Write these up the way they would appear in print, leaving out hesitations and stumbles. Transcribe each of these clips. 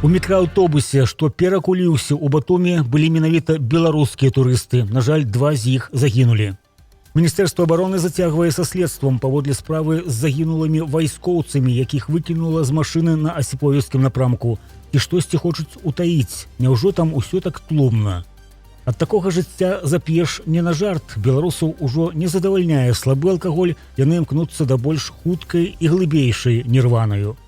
У мікрааўтобусе, што перакуліўся ў Батуме, былі менавіта беларускія турысты. На жаль, 2 з іх загінулі. Міністэрства абароны зацягвае са следствам паводле справы з загінулымі вайскоўцамі, якіх выкінула з машыны на асіповецкім напрамку. І штосьці хочуць утаіць. Няўжо там усё так тлумна? Ад такога жыцця зап'еш не на жарт. Беларусаў ужо не задавальняе слабы алкаголь, яны імкнуцца да больш хуткай і глыбейшай нірванаю.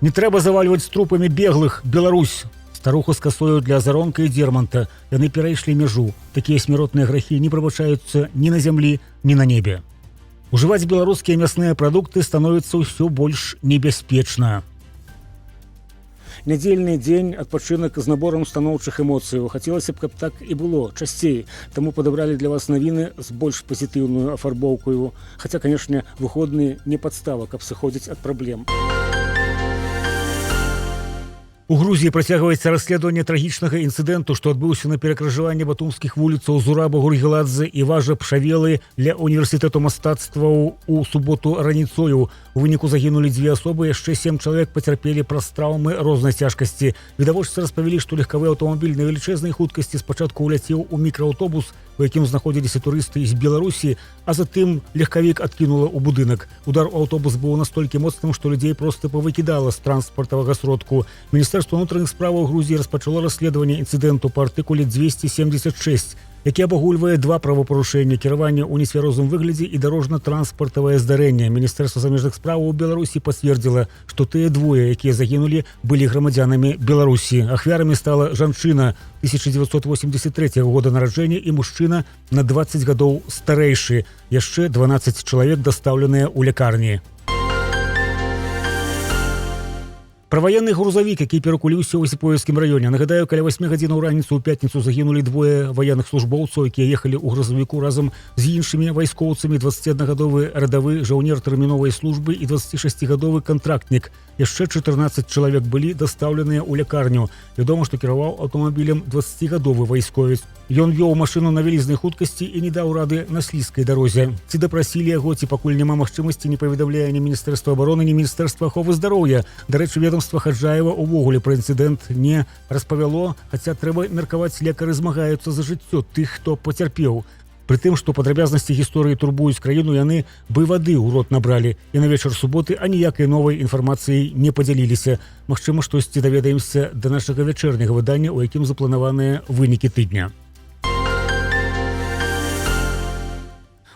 Не трэба завальваць трупамі беглых, Беларусь! Старуха з касою для Азаронка і Дерманта. Яны перайшлі мяжу. Такія смяротныя грахі не прабачаюцца ні на зямлі, ні на небе. Ужываць беларускія мясныя прадукты становіцца ўсё больш небяспечна. Нядзельны дзень, адпачынак з наборам станоўчых эмоцыяў. Хацелася б, каб так і было, часцей. Таму падабралі для вас навіны з больш пазітыўную афарбоўкаю. Хаця, канешне, выходныя не падстава, каб сыходзіць ад праблем. У Грузіі працягваецца расследаванне трагічнага інцыдэнту, што адбыўся на перакрыжаванні батумскіх вуліцаў Зураба Гургеладзе і Важа Пшавелы ля універсітэту мастацтваў у суботу раніцою. У выніку загінулі 2 асобы, яшчэ 7 чалавек пацярпелі праз траўмы рознай цяжкасці. Відавочцы распавялі, што легкавы аўтамабіль на велічэзнай хуткасці спачатку ўляцеў у мікрааўтобус, у якім знаходзіліся турысты з Беларусі, а затым легкавік адкінула ў будынак. Удар у аўтобус быў настолькі моцным, што людзей проста павыкідала з транспартавага сродку. Міністэрства ўнутраных справаў Грузіі распачало расследаванне інцыдэнту па артыкуле 276, які абагульвае 2 правапарушэння: кіраванне ў нецвярозым выглядзе і дарожна-транспартавае здарэнне. Міністэрства замежных справаў Беларусі пацвердзіла, што тыя 2, якія загінулі, былі грамадзянамі Беларусі. Ахвярамі стала жанчына 1983 года нараджэння і мужчына на 20 гадоў старэйшы. Яшчэ 12 чалавек дастаўленыя ў лякарні. Праваенны грузавік, які перакуліўся ў Асіповецкім раёне. Нагадаю, каля 8 гадзінаў раніцу ў пятніцу загінулі 2 ваенных службоўцаў, якія ехалі ў грузавіку разам з іншымі вайскоўцамі: 21-гадовы радавы жаўнер тэрміновай службы і 26-гадовы кантрактнік. Яшчэ 14 чалавек былі дастаўленыя ў лякарню. Вядома, што кіраваў аўтамабілем 20-гадовы вайсковец. Ён вёў машыну на вялізнай хуткасці і не даў рады на слізкай дарозе. Ці дапрасілі яго, ці пакуль няма магчымасці, не паведамляе ні Міністэрства абароны, ні Міністэрства аховы здароўя. Дарэчы, ведомства Хаджаева увогуле пра інцыдэнт не распавяло, хаця трэба меркаваць, лекары змагаюцца за жыццё тых, хто пацярпеў. Пры тым, што падрабязнасці гісторыі турбуюць краіну, яны бы вады ў рот набралі. І на вечар суботы аніякай новай інфармацыяй не падзяліліся. Магчыма, штосьці даведаемся да нашага вячэрняга выдання, у якім запланаваныя вынікі тыдня.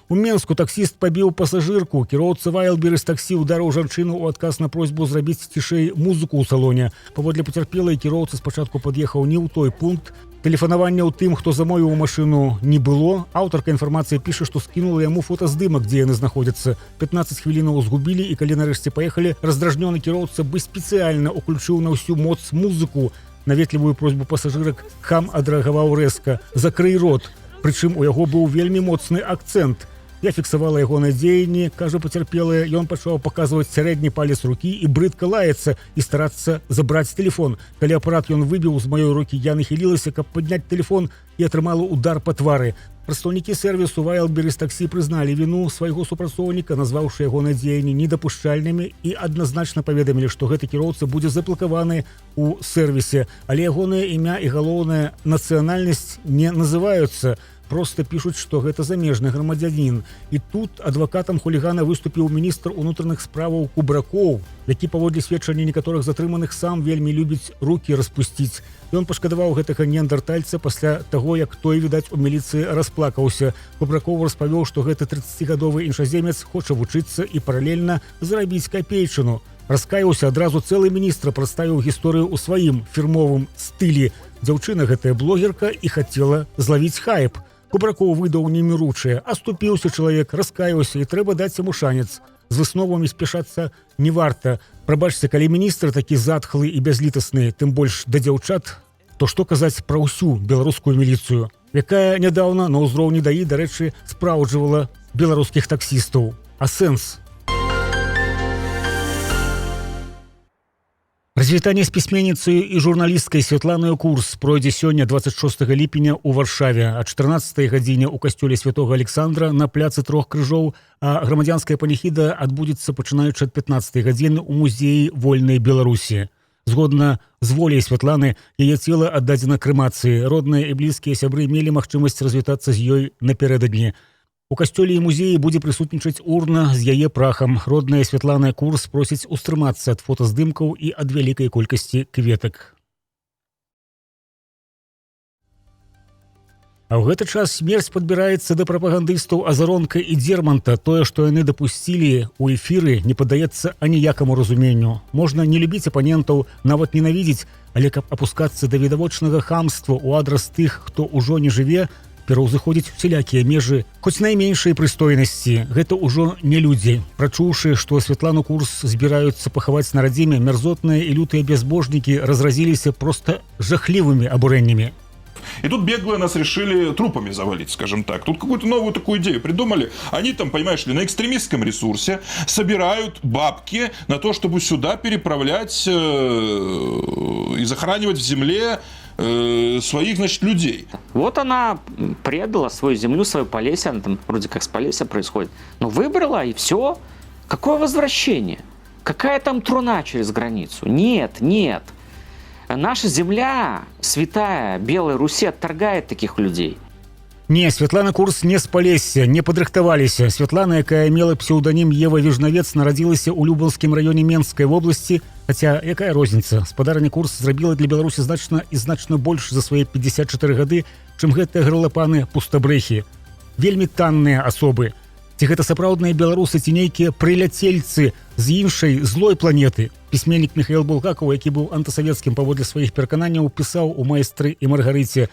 У Менску таксіст пабіў пасажырку. Кіроўца Вайлберыс таксі ударыў жанчыну ў адказ на просьбу зрабіць цішэй музыку ў салоне. Паводле пацярпелай, кіроўца спачатку пад'ехаў не ў той пункт. Тэлефанавання ў тым, хто замовіў машыну, не было. Аўтарка інфармацыі піша, што скінула яму фотаздымак, дзе яны знаходзяцца. 15 хвілінаў згубілі, і калі нарэшце паехалі, раздражнёны кіроўца бы спецыяльна уключыў на ўсю моц музыку. На ветлівую просьбу пасажырак хам адрэагаваў рэзка: «Закрый рот». Прычым у яго быў вельмі моцны акцэнт. Я фіксавала ягоныя дзеянні, кажа пацярпелая. Ён пачаў паказваць сярэдні палец рукі і брыдка лаяцца і старацца забраць тэлефон. Калі апарат ён выбіў з маёй рукі, я нахілілася, каб падняць тэлефон, і атрымала удар па твары. Прадстаўнікі сэрвісу Вайлберыс таксі прызналі віну свайго супрацоўніка, назваўшы ягоныя дзеянні недапушчальнымі, і адназначна паведамілі, што гэты кіроўца будзе заблакаваны ў сэрвісе. Але ягонае імя і галоўная нацыянальнасць не называюцца. Проста пішуць, што гэта замежны грамадзянін. І тут адвакатам хулігана выступіў міністр унутраных справаў Кубракоў, які, паводле сведчання некаторых затрыманых, сам вельмі любіць рукі распусціць. Ён пашкадаваў гэтага неандертальца пасля таго, як той, відаць, у міліцыі расплакаўся. Кубракоў распавёў, што гэты 30-гадовы іншаземец хоча вучыцца і паралельна зарабіць капейчыну. Раскаяўся адразу цэлы міністр, прадставіў гісторыю ў сваім фірмовым стылі. Дзяўчына гэтая блогерка і хацела злавіць хайп. Кубракоў выдаў неміручае. Аступіўся чалавек, раскаяўся, і трэба даць яму шанец. З высновамі спяшацца не варта. Прабачце, калі міністр такі затхлы і бязлітасны, тым больш да дзяўчат, то што казаць пра ўсю беларускую міліцыю, якая нядаўна на ўзроўні ДАІ, дарэчы, спраўджвала беларускіх таксістаў. А сэнс? Развітанне з пісьменніцаю і журналісткай Святланаю Курс пройдзе сёння, 26 ліпеня, у Варшаве. О 14 гадзіне ў касцёле Святога Александра на пляцы Трох крыжоў, а грамадзянская паніхіда адбудзецца пачынаючы ад 15 гадзіны ў музеі Вольнай Беларусі. Згодна з воляй Святланы, яе цела аддадзена крэмацыі. Родныя і блізкія сябры мелі магчымасць развітацца з ёй напярэдадні. У касцёле і музеі будзе прысутнічаць урна з яе прахам. Родная Святлана Курс просіць устрымацца ад фотаздымкаў і ад вялікай колькасці кветак. А ў гэты час смерць падбіраецца да прапагандыстаў Азаронка і Дзерманта. Тое, што яны дапусцілі ў эфіры, не паддаецца аніякаму разуменню. Можна не любіць апанентаў, нават ненавідзець, але каб апускацца да відавочнага хамства ў адрас тых, хто ўжо не жыве, пераўзыходзіць усялякія межы, хоць найменшай прыстойнасці. Гэта ўжо не людзі. Прачуўшы, што Святлану Курс збіраюцца пахаваць на радзіме, мярзотныя і лютыя бязбожнікі разразіліся проста жахлівымі абурэннямі. И тут беглые нас решили трупами завалить, скажем так. Тут какую-то новую такую идею придумали. Они там, понимаешь ли, на экстремистском ресурсе собирают бабки на то, чтобы сюда переправлять и захоранивать в земле своих, значит, людей. Вот она предала свою землю, свое Полесье, она там вроде как с Полесья происходит. Но выбрала, и все. Какое возвращение? Какая там труна через границу? Нет, нет. Наша земля, святая Белой Руси, отторгает таких людей. Не, Святлана Курс не з Полесья, не падрыхтаваліся. Святлана, якая мела псеўданім Ева Вежнавец, нарадзілася ў Любаўскім раёне Менскай вобласці. Хаця, якая розніца? Спадарня Курс зрабіла для Беларусі значна больш за свае 54 гады, чым гэтыя гралапаны пустабрэхі. Вельмі танныя асобы. Ці гэта сапраўдныя беларусы, ці нейкія прыляцельцы з іншай злой планеты? Пісьменнік Михаил Булгаков, які быў антысавецкім паводле сваіх перакананняў, пісаў у «Майстры і Маргарыце».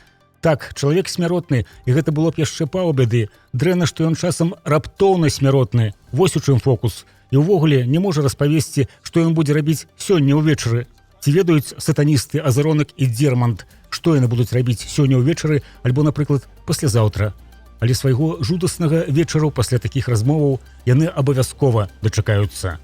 Так, чалавек смяротны, і гэта было б яшчэ паўбяды. Дрэнна, што ён часам раптоўна смяротны. Вось у чым фокус. І ўвогуле не можа распавесці, што ён будзе рабіць сёння ўвечары. Ці ведаюць сатаністы Азаронак і Дзермант, што яны будуць рабіць сёння ўвечары альбо, напрыклад, паслязаўтра. Але свайго жудаснага вечару пасля такіх размоваў яны абавязкова дачакаюцца.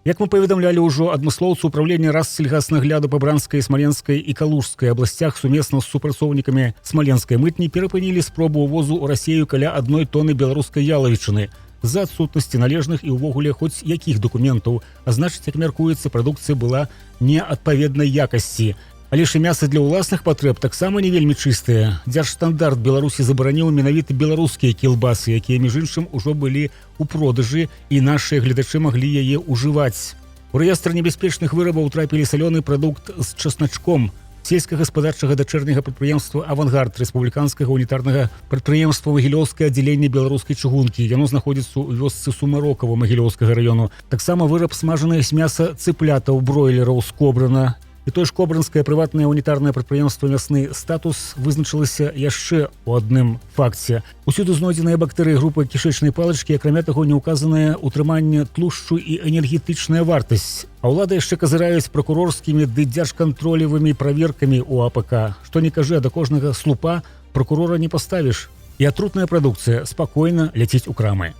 Як мы паведамлялі ўжо, адмыслоўцы ўправлення Рассельгаснагляду па Бранскай, Смаленскай і Калужскай абласцях сумесна з супрацоўнікамі смаленскай мытні перапынілі спробу ўвозу ў Расею каля 1 тоны беларускай ялавічыны з-за адсутнасці належных і ўвогуле хоць якіх дакументаў, а значыць, як мяркуецца, прадукцыя была неадпаведнай якасці. Але ж і мяса для ўласных патрэб таксама не вельмі чыстыя. Дзяржстандарт Беларусі забараніў менавіта беларускія кілбасы, якія, між іншым, ужо былі ў продажы, і нашыя гледачы маглі яе ўжываць. У рэестр небяспечных вырабаў трапілі салёны прадукт з часначком сельскагаспадарчага дачэрняга прадпрыемства «Авангард» рэспубліканскага унітарнага прадпрыемства Магілёўскае аддзяленне беларускай чыгункі. Яно знаходзіцца ў вёсцы Сумарокава Магілёўскага раёну. Таксама выраб смажанага з мяса цыплятаў бройлераў з Кобрана. І тое ж кобранскае прыватнае унітарнае прадпрыемства «Мясны статус» вызначылася яшчэ ў адным факце. Усюды знойдзеныя бактэрыі групы кішэчнай палачкі, акрамя таго, не ўказанае ўтрыманне тлушчу і энергетычная вартасць. А ўлады яшчэ казыраюць пракурорскімі ды дзяржкантролевымі праверкамі ў АПК. Што не кажы, а да кожнага слупа пракурора не паставіш. І атрутная прадукцыя спакойна ляціць у крамы.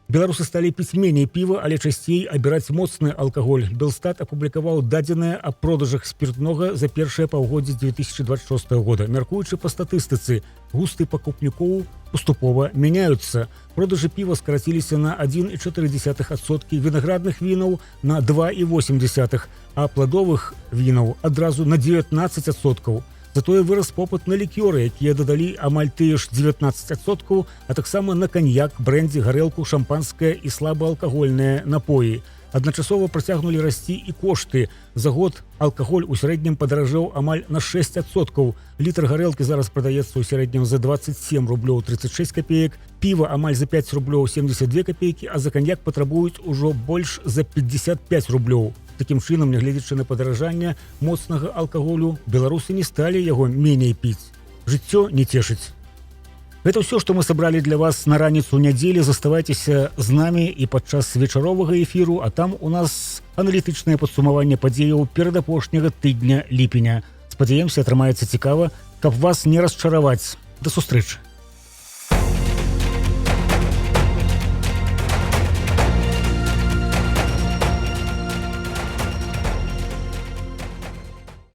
Беларусы сталі піць меней піва, але часцей абіраць моцны алкаголь. Белстат апублікаваў дадзеныя аб продажах спіртнога за першае паўгоддзе 2026 года. Мяркуючы па статыстыцы, густы пакупнікоў паступова мяняюцца. Продажы піва скараціліся на 1,4%, вінаградных вінаў на 2,8%, а пладовых вінаў адразу на 19%. Затое вырас попыт на лікёры, якія дадалі амаль тыя ж 19%, а таксама на каньяк, брэндзі, гарэлку, шампанскае і слабаалкагольныя напоі. Адначасова працягнулі расці і кошты. За год алкаголь у сярэднім падаражэў амаль на 6%. Літр гарэлкі зараз прадаецца ў сярэднім за 27 рублёў 36 копеек, піва амаль за 5 рублёў 72 копейкі, а за каньяк патрабуюць ужо больш за 55 рублёў. Такім чынам, нягледзячы на падаражанне моцнага алкаголю, беларусы не сталі яго меней піць. Жыццё не цешыць. Гэта ўсё, што мы сабралі для вас на раніцу нядзелі. Заставайцеся з намі і падчас вечаровага эфіру, а там у нас аналітычнае падсумаванне падзеяў перадапошняга тыдня ліпеня. Спадзяемся, атрымаецца цікава, каб вас не расчараваць. Да сустрэчы.